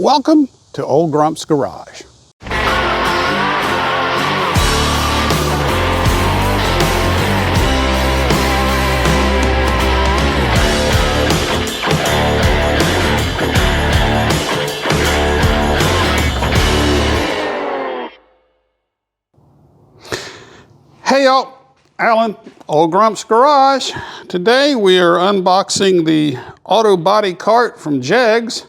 Welcome to Old Grump's Garage. Hey y'all, Alan, Old Grump's Garage. Today we are unboxing the auto body cart from Jegs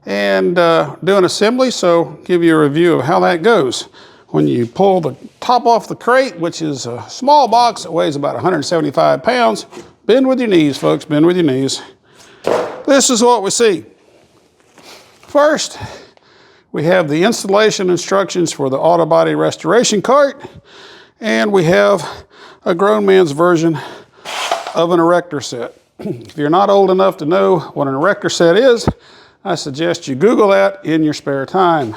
and doing assembly, so give you a review of how that goes. When you pull the top off the crate, which is a small box that weighs about 175 pounds, bend with your knees, folks, bend with your knees. This is what we see. First, we have the installation instructions for the auto body restoration cart, and we have a grown man's version of an erector set. If you're not old enough to know what an erector set is, I suggest you Google that in your spare time.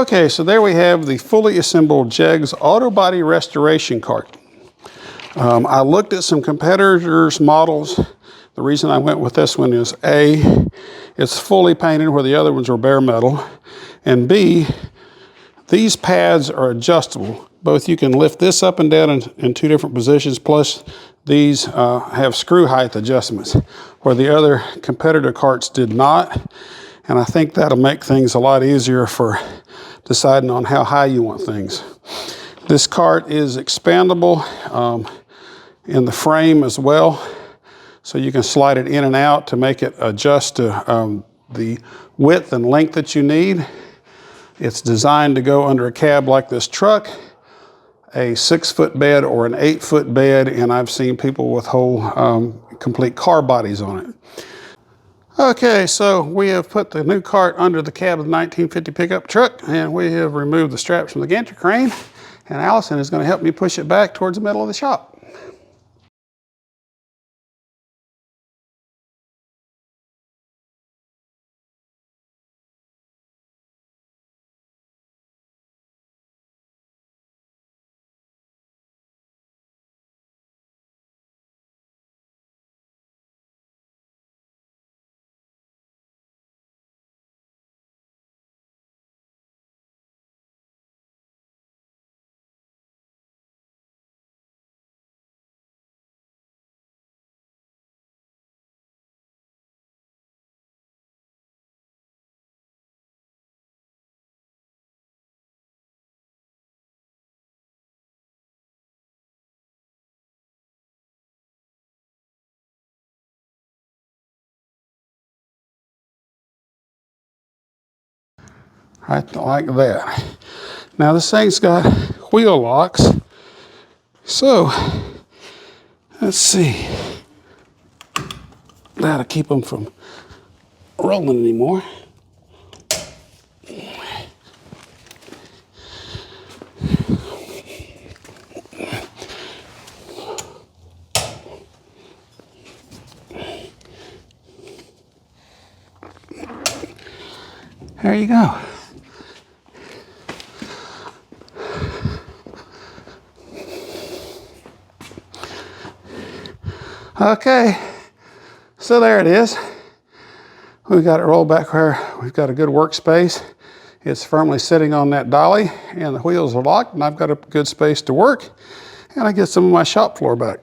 Okay, so there we have the fully assembled Jegs auto body restoration cart. I looked at some competitors' models. The reason I went with this one is A, it's fully painted where the other ones were bare metal, and B, these pads are adjustable. Both you can lift this up and down in two different positions, plus these have screw height adjustments, where the other competitor carts did not. And I think that'll make things a lot easier for deciding on how high you want things. This cart is expandable in the frame as well, so you can slide it in and out to make it adjust to the width and length that you need. It's designed to go under a cab like this truck, a 6-foot bed or an 8-foot bed, and I've seen people with whole complete car bodies on it. Okay, so we have put the new cart under the cab of the 1950 pickup truck, and we have removed the straps from the gantry crane, and Allison is going to help me push it back towards the middle of the shop. Right like that. Now this thing's got wheel locks, so let's see. That'll keep them from rolling anymore. There you go. Okay, so there it is. We've got it rolled back where we've got a good workspace. It's firmly sitting on that dolly, and the wheels are locked, and I've got a good space to work, and I get some of my shop floor back.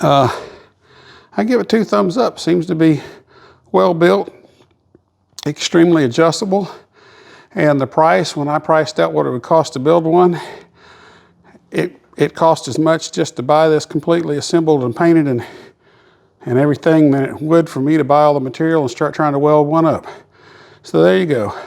I give it 2 thumbs up. Seems to be well built, extremely adjustable, and the price, when I priced out what it would cost to build one, it cost as much just to buy this completely assembled and painted and everything than it would for me to buy all the material and start trying to weld one up. So there you go.